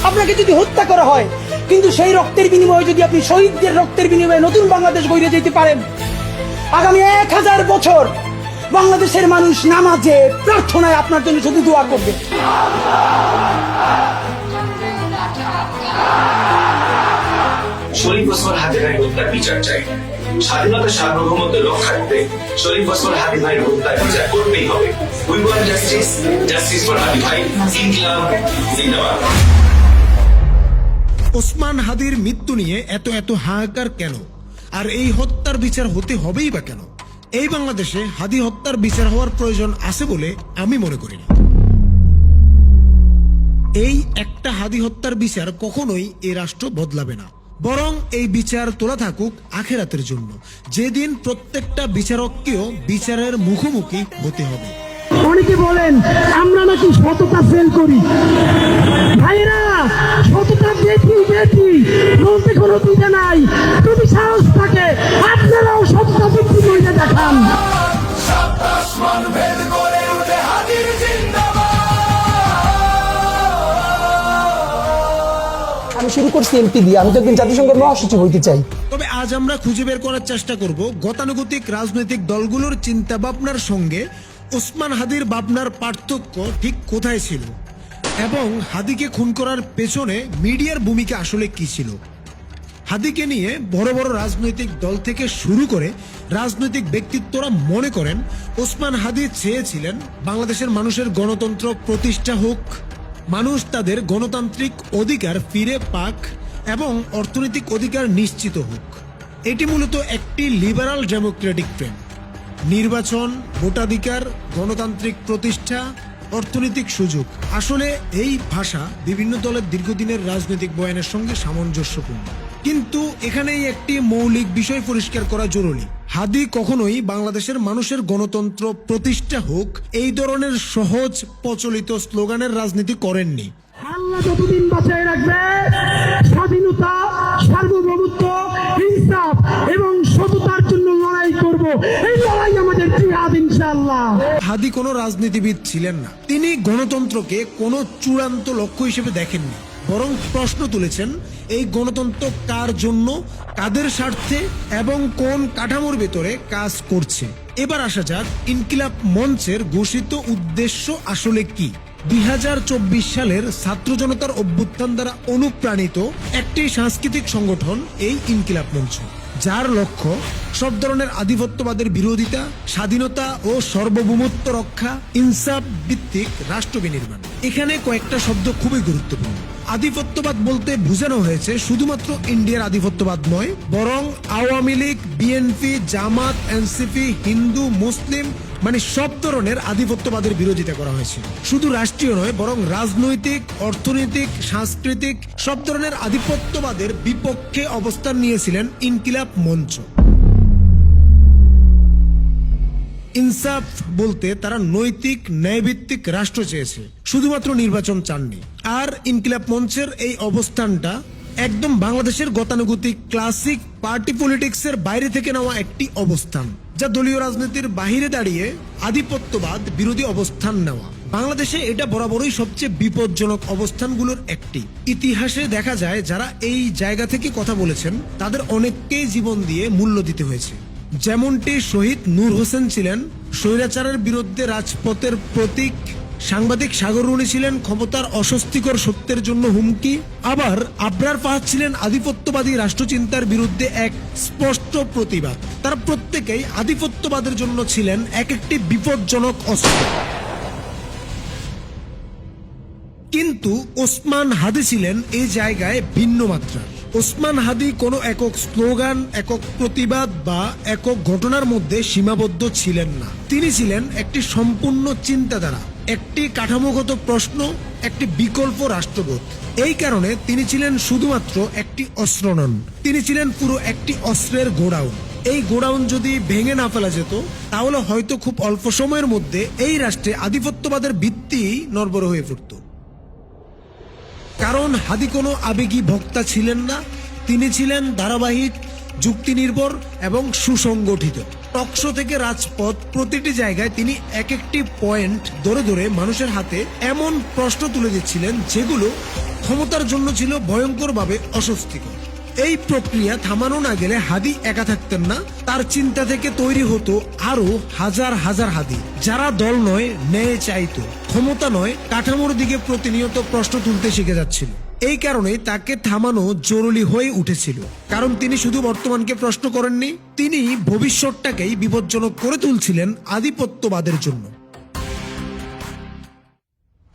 আপনাকে যদি হত্যা করা হয়, কিন্তু সেই রক্তের বিনিময়ে যদি আপনি শহীদদের রক্তের বিনিময়ে নতুন বাংলাদেশ গড়ে যেতে পারেন, আগামী 1000 বছর বাংলাদেশের মানুষ নামাজে প্রার্থনায় আপনার জন্য শুধু দোয়া করবে। শরীফ ওসমান হাদি ভাইয়ের হত্যার বিচার চাই। স্বাধীনতা সার্বভৌমত্বের রক্ষার্থে শরীফ ওসমান হাদি ভাইয়ের হত্যার বিচার করতেই হবে। We want justice, justice for Hadi ভাই। ইনকিলাব জিন্দাবাদ। ওসমান হাদির মৃত্যু নিয়ে এত হাহাকার কেন, আর এই হত্যার বিচার হতে হবেই বা কেন? এই বাংলাদেশে হাদি হত্যার বিচার হওয়ার প্রয়োজন আছে বলে আমি মনে করি না। এই একটা হাদি হত্যার বিচার কখনোই এই রাষ্ট্র বদলাবে না, বরং এই বিচার তোলা থাকুক আখেরাতের জন্য, যেদিন প্রত্যেকটা বিচারককেও বিচারের মুখোমুখি হতে হবে। অনেকে বলেন আমরা নাকি সততা ফেল করি। ভাইরা, সততা দেখি বলতে কোনো দিতে নাই। যদি সাহস থাকে আপনারাও সততা বৃদ্ধি করে দেখান। আমি শুরু করছি এমপি দিয়ে, আমি তো একদিন জাতিসংঘের মহাসচিব হইতে চাই। তবে আজ আমরা খুঁজে বের করার চেষ্টা করব গতানুগতিক রাজনৈতিক দলগুলোর চিন্তা ভাবনার সঙ্গে ওসমান হাদির ভাবনার পার্থক্য ঠিক কোথায় ছিল, এবং হাদিকে খুন করার পেছনে মিডিয়ার ভূমিকা আসলে কি ছিল। হাদিকে নিয়ে বড় বড় রাজনৈতিক দল থেকে শুরু করে রাজনৈতিক ব্যক্তিত্বরা মনে করেন ওসমান হাদি চেয়েছিলেন বাংলাদেশের মানুষের গণতন্ত্র প্রতিষ্ঠা হোক, মানুষ তাদের গণতান্ত্রিক অধিকার ফিরে পাক এবং অর্থনৈতিক অধিকার নিশ্চিত হোক। এটি মূলত একটি লিবারাল ডেমোক্রেটিক ফ্রেম। নির্বাচন, ভোটাধিকার, গণতান্ত্রিক প্রতিষ্ঠা, অর্থনৈতিক সুযোগ, আসলে এই ভাষা বিভিন্ন দলের দীর্ঘদিনের রাজনৈতিক বয়ানের সঙ্গে সামঞ্জস্যপূর্ণ। কিন্তু এখানেই একটি মৌলিক বিষয় পরিষ্কার করা জরুরি। হাদি কখনোই বাংলাদেশের মানুষের গণতন্ত্র প্রতিষ্ঠা হোক এই ধরনের সহজ প্রচলিত স্লোগানের রাজনীতি করেননি। আল্লাহ যতদিন বাঁচায় রাখবে, স্বাধীনতা, সার্বভৌমত্ব, ইনসাফ এবং সততার জন্য লড়াই করব। এই লড়াই আমাদের জিহাদ ইনশাআল্লাহ। হাদি কোনো রাজনীতিবিদ ছিলেন না। তিনি গণতন্ত্রকে কোনো চূড়ান্ত লক্ষ্য হিসেবে দেখেননি, বরং প্রশ্ন তুলেছেন এই গণতন্ত্র কার জন্য, কাদের স্বার্থে এবং কোন কাঠামোর ভেতরে কাজ করছে। এবার আসা যাক ইনকিলাব মঞ্চের ঘোষিত উদ্দেশ্য আসলে কি। 2024 সালের ছাত্র জনতার অভ্যুত্থান দ্বারা অনুপ্রাণিত একটি সাংস্কৃতিক সংগঠন এই ইনকিলাব মঞ্চ, যার লক্ষ্য সব ধরনের আধিপত্যবাদের বিরোধিতা, স্বাধীনতা ও সার্বভৌমত্ব রক্ষা, ইনসাফ ভিত্তিক রাষ্ট্র বিনির্মাণ। এখানে কয়েকটা শব্দ খুবই গুরুত্বপূর্ণ। আধিপত্যবাদ বলতে বোঝানো হয়েছে শুধুমাত্র ইন্ডিয়ার আধিপত্যবাদ নয়, বরং আওয়ামী লীগ, বিএনপি, জামাত, এনসিপি, হিন্দু, মুসলিম, মানে সব ধরনের আধিপত্যবাদের বিরোধিতা করা হয়েছে। শুধু রাষ্ট্রীয় নয়, বরং রাজনৈতিক, অর্থনৈতিক, সাংস্কৃতিক সব ধরনের আধিপত্যবাদের বিপক্ষে অবস্থান নিয়েছিলেন ইনকিলাব মঞ্চ। ইনসাফ বলতে তারা নৈতিক, ন্যায়ভিত্তিক রাষ্ট্র চেয়েছে, শুধুমাত্র নির্বাচন চাননি। আর ইনকিলাব মঞ্চের এই অবস্থানটা একদম বাংলাদেশের গতানুগতিক ক্লাসিক পার্টি পলিটিক্সের বাইরে থেকে নেওয়া একটি অবস্থান, যা দলীয় রাজনীতির বাহিরে দাঁড়িয়ে আধিপত্যবাদ বিরোধী অবস্থান নেওয়া। বাংলাদেশে এটা বরাবরই সবচেয়ে বিপজ্জনক অবস্থানগুলোর একটি। ইতিহাসে দেখা যায় যারা এই জায়গা থেকে কথা বলেছেন তাদের অনেককেই জীবন দিয়ে মূল্য দিতে হয়েছে। যেমনটি শহীদ নূর হোসেন ছিলেন স্বৈরাচারের বিরুদ্ধে রাজপথের প্রতীক, সাংবাদিক সাগর রুনি ছিলেন ক্ষমতার অস্বস্তিকর সত্যের জন্য হুমকি, আবার আবরার ফাহাদ ছিলেন আধিপত্যবাদী রাষ্ট্রচিন্তার বিরুদ্ধে এক স্পষ্ট প্রতিবাদ। তারা প্রত্যেকেই আধিপত্যবাদের জন্য ছিলেন এক একটি বিপজ্জনক অস্ত্র। কিন্তু ওসমান হাদি ছিলেন এই জায়গায় ভিন্ন মাত্রার। ওসমান হাদি কোনো একক স্লোগান, একক প্রতিবাদ বা একক ঘটনার মধ্যে সীমাবদ্ধ ছিলেন না। তিনি ছিলেন একটি সম্পূর্ণ চিন্তাধারা, একটি কাঠামোগত প্রশ্ন, একটি বিকল্প রাষ্ট্রবোধ। এই কারণে তিনি ছিলেন শুধুমাত্র একটি অস্ত্র নন, তিনি ছিলেন পুরো একটি অস্ত্রের গোডাউন। এই গোডাউন যদি ভেঙে না ফেলা যেত, তাহলে হয়তো খুব অল্প সময়ের মধ্যে এই রাষ্ট্রে আধিপত্যবাদের ভিত্তি নড়বড় হয়ে পড়ত। কারণ হাদি কোনো আবেগী বক্তা ছিলেন না, তিনি ছিলেন ধারাবাহিক, যুক্তি নির্ভর এবং সুসংগঠিত। টকশো থেকে রাজপথ, প্রতিটি জায়গায় তিনি এক একটি পয়েন্ট ধরে ধরে মানুষের হাতে এমন প্রশ্ন তুলে দিচ্ছিলেন যেগুলো ক্ষমতার জন্য ছিল ভয়ঙ্করভাবে অস্বস্তিকর। এই প্রক্রিয়া থামানো না গেলে হাদি একা থাকতেন না, তার চিন্তা থেকে তৈরি হতো আরো হাজার হাজার হাদি, যারা দল নয় ন্যায় চাইতো, ক্ষমতা নয় কাঠামোর দিকে প্রতিনিয়ত প্রশ্ন তুলতে শিখে যাচ্ছিল। এই কারণে তাকে থামানো জরুরি হয়ে উঠেছিল, কারণ তিনি শুধু বর্তমানকে প্রশ্ন করেননি, তিনি ভবিষ্যৎটাকেই বিপজ্জনক করে তুলছিলেন আধিপত্যবাদের জন্য।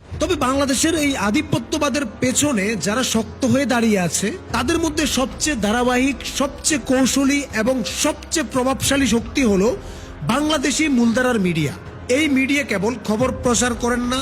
তবে বাংলাদেশের এই আধিপত্যবাদের পেছনে যারা শক্ত হয়ে দাঁড়িয়ে আছে, তাদের মধ্যে সবচেয়ে ধারাবাহিক, সবচেয়ে কৌশলী এবং সবচেয়ে প্রভাবশালী শক্তি হলো বাংলাদেশি মূলধারার মিডিয়া। এই মিডিয়া কেবল খবর প্রচার করেন না,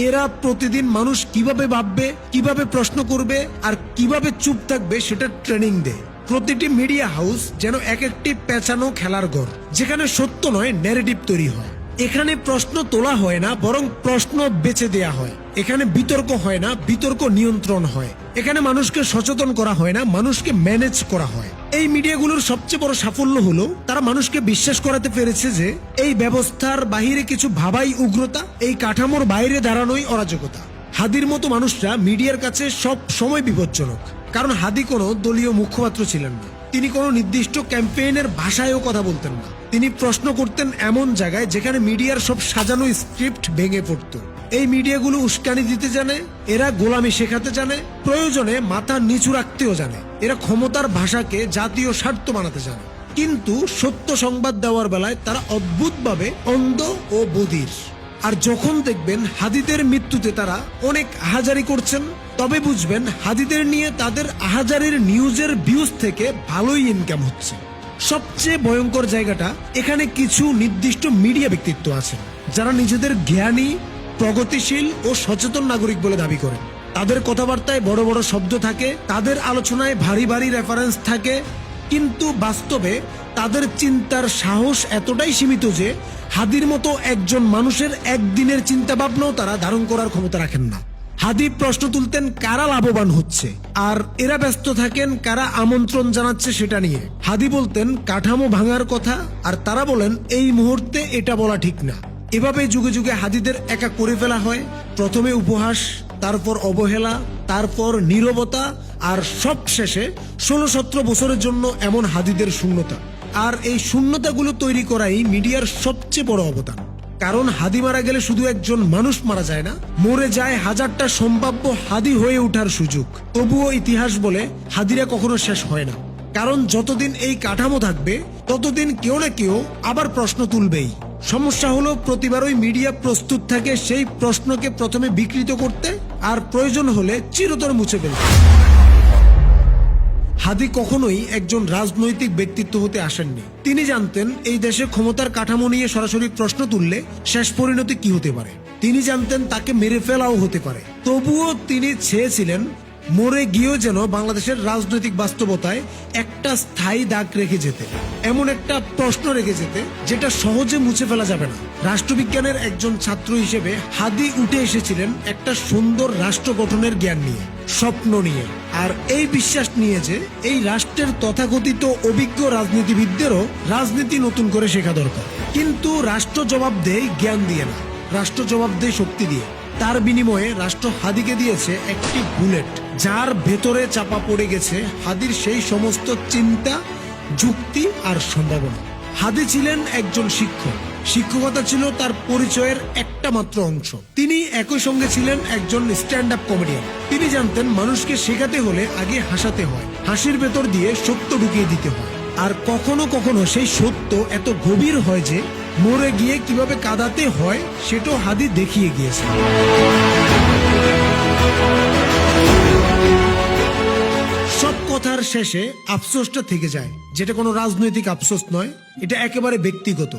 এরা প্রতিদিন মানুষ কিভাবে ভাববে, কিভাবে প্রশ্ন করবে আর কিভাবে চুপ থাকবে সেটা ট্রেনিং দেয়। প্রতিটি মিডিয়া হাউস যেন এক একটি পেঁচানো খেলার ঘর, যেখানে সত্য নয় ন্যারেটিভ তৈরি হয়। এখানে প্রশ্ন তোলা হয় না, বরং প্রশ্ন বেছে দেয়া হয়। এখানে বিতর্ক হয় না, বিতর্ক নিয়ন্ত্রণ হয়। এখানে মানুষকে সচেতন করা হয় না, মানুষকে ম্যানেজ করা হয়। এই মিডিয়াগুলোর সবচেয়ে বড় সাফল্য হলো তারা মানুষকে বিশ্বাস করাতে পেরেছে যে এই ব্যবস্থার বাহিরে কিছু ভাবাই উগ্রতা, এই কাঠামোর বাইরে দাঁড়ানোই অরাজকতা। হাদির মতো মানুষরা মিডিয়ার কাছে সব সময় বিপজ্জনক, কারণ হাদি কোনো দলীয় মুখপাত্র ছিলেন না, তিনি কোনো নির্দিষ্ট ক্যাম্পেইনের ভাষায়ও কথা বলতেন না। তিনি প্রশ্ন করতেন এমন জায়গায় যেখানে মিডিয়ার সব সাজানো স্ক্রিপ্ট ভেঙে পড়ত। এই মিডিয়াগুলো উস্কানি দিতে জানে, এরা গোলামি শেখাতে জানে, প্রয়োজনে মাথা নিচু রাখতেও জানে। এরা ক্ষমতার ভাষাকে জাতীয় স্বার্থ বানাতে জানে, কিন্তু সত্য সংবাদ দেওয়ার বেলায় তারা অদ্ভুতভাবে অন্ধ ও বধির। আর যখন দেখবেন হাদিদের মৃত্যুতে তারা অনেক আহাজারি করছেন, তবে বুঝবেন হাদিদের নিয়ে তাদের আহাজারির নিউজের ভিউজ থেকে ভালোই ইনকাম হচ্ছে। সবচেয়ে ভয়ঙ্কর জায়গাটা এখানে কিছু নির্দিষ্ট মিডিয়া ব্যক্তিত্ব আছেন যারা নিজেদের জ্ঞানী, প্রগতিশীল ও সচেতন নাগরিক বলে দাবি করেন। তাদের কথাবার্তায় বড় বড় শব্দ থাকে, তাদের আলোচনায় ভারী ভারী রেফারেন্স থাকে, কিন্তু বাস্তবে তাদের চিন্তার সাহস এতটাই সীমিত যে হাদির মতো একজন মানুষের একদিনের চিন্তা ভাবনাও তারা ধারণ করার ক্ষমতা রাখেন না। হাদি প্রশ্ন তুলতেন কারা লাভবান হচ্ছে, আর এরা ব্যস্ত থাকেন কারা আমন্ত্রণ জানাচ্ছে সেটা নিয়ে। হাদি বলতেন কাঠামো ভাঙার কথা, আর তারা বলেন এই মুহূর্তে এটা বলা ঠিক না। এভাবে যুগে যুগে হাদিদের একা করে ফেলা হয়, প্রথমে উপহাস, তারপর অবহেলা, তারপর নীরবতা, আর সব শেষে 16-17 বছরের জন্য এমন হাদিদের শূন্যতা। আর এই শূন্যতাগুলো তৈরি করাই মিডিয়ার সবচেয়ে বড় অবদান। কারণ হাদি মারা গেলে শুধু একজন মানুষ মারা যায় না, মরে যায় হাজারটা সম্ভাব্য হাদি হয়ে ওঠার সুযোগ। তবুও ইতিহাস বলে হাদিরা কখনো শেষ হয় না, কারণ যতদিন এই কাঠামো থাকবে ততদিন কেউ না কেউ আবার প্রশ্ন তুলবেই। সমস্যা হলো প্রতিবারই মিডিয়া প্রস্তুত থাকে সেই প্রশ্নকে প্রথমে বিকৃত করতে, আর প্রয়োজন হলে চিরতরে মুছে ফেলতে। হাদি কখনোই একজন রাজনৈতিক ব্যক্তিত্ব হতে আসেননি। তিনি জানতেন এই দেশে ক্ষমতার কাঠামো নিয়ে সরাসরি প্রশ্ন তুললে শেষ পরিণতি কি হতে পারে। তিনি জানতেন তাকে মেরে ফেলাও হতে পারে। তবুও তিনি চেয়েছিলেন মরে গিয়েও যেন বাংলাদেশের রাজনৈতিক বাস্তবতায় একটা স্থায়ী দাগ রেখে যেতে, এমন একটা প্রশ্ন রেখে যেতে যেটা সহজে মুছে ফেলা যাবে না। রাষ্ট্রবিজ্ঞানের একজন ছাত্র হিসেবে হাদি উঠে এসেছিলেন একটা সুন্দর রাষ্ট্র গঠনের জ্ঞান নিয়ে, স্বপ্ন নিয়ে, আর এই বিশ্বাস নিয়ে যে এই রাষ্ট্রের তথাকথিত অভিজ্ঞ রাজনীতিবিদদেরও রাজনীতি নতুন করে শেখা দরকার। কিন্তু রাষ্ট্র জবাব দেয় জ্ঞান দিয়ে না, রাষ্ট্র জবাব দেয় শক্তি দিয়ে। তার বিনিময়ে রাষ্ট্র হাদিকে দিয়েছে একটি বুলেট, যার ভেতরে চাপা পড়ে গেছে হাদির সেই সমস্ত চিন্তা, যুক্তি আর সম্ভাবনা। হাদি ছিলেন একজন শিক্ষক, শিক্ষকতা ছিল তার পরিচয়ের একটা মাত্র অংশ। তিনি একই সঙ্গে ছিলেন একজন স্ট্যান্ড আপ কমেডিয়ান। তিনি জানতেন মানুষকে শেখাতে হলে আগে হাসাতে হয়, হাসির ভেতর দিয়ে সত্য ঢুকিয়ে দিতে হয়। আর কখনো কখনো সেই সত্য এত গভীর হয় যে মরে গিয়ে কিভাবে কাঁদাতে হয় সেটাও হাদি দেখিয়ে গিয়েছে। সব কথার শেষে আফসোসটা থেকে যায়, যেটা কোনো রাজনৈতিক আফসোস নয়, এটা একেবারে ব্যক্তিগত,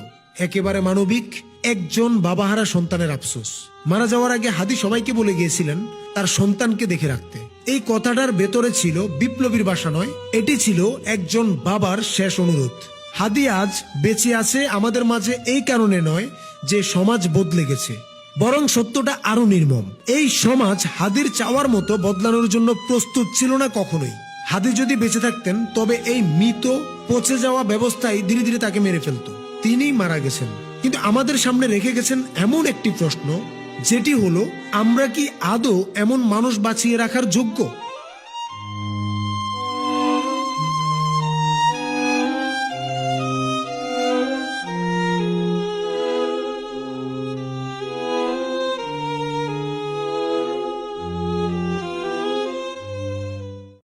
একেবারে মানবিক। একজন বাবাহারা সন্তানের আফসোস। মারা যাওয়ার আগে হাদি সবাইকে বলে গিয়েছিলেন তার সন্তানকে দেখে রাখতে। এই কথাটার ভেতরে ছিল বিপ্লবীর ভাষা নয়, এটি ছিল একজন বাবার শেষ অনুরোধ। হাদি আজ বেঁচে আছে আমাদের মাঝে এই কারণে নয় যে সমাজ বদলে গেছে, বরং সত্যটা আরো নির্মম। এই সমাজ হাদির চাওয়ার মতো বদলানোর জন্য প্রস্তুত ছিল না কখনোই। হাদি যদি বেঁচে থাকতেন তবে এই মৃত পচে যাওয়া ব্যবস্থায় ধীরে ধীরে তাকে মেরে ফেলতো। তিনি মারা গেছেন, কিন্তু আমাদের সামনে রেখে গেছেন এমন একটি প্রশ্ন যেটি হলো আমরা কি আদৌ এমন মানুষ বাঁচিয়ে রাখার যোগ্য।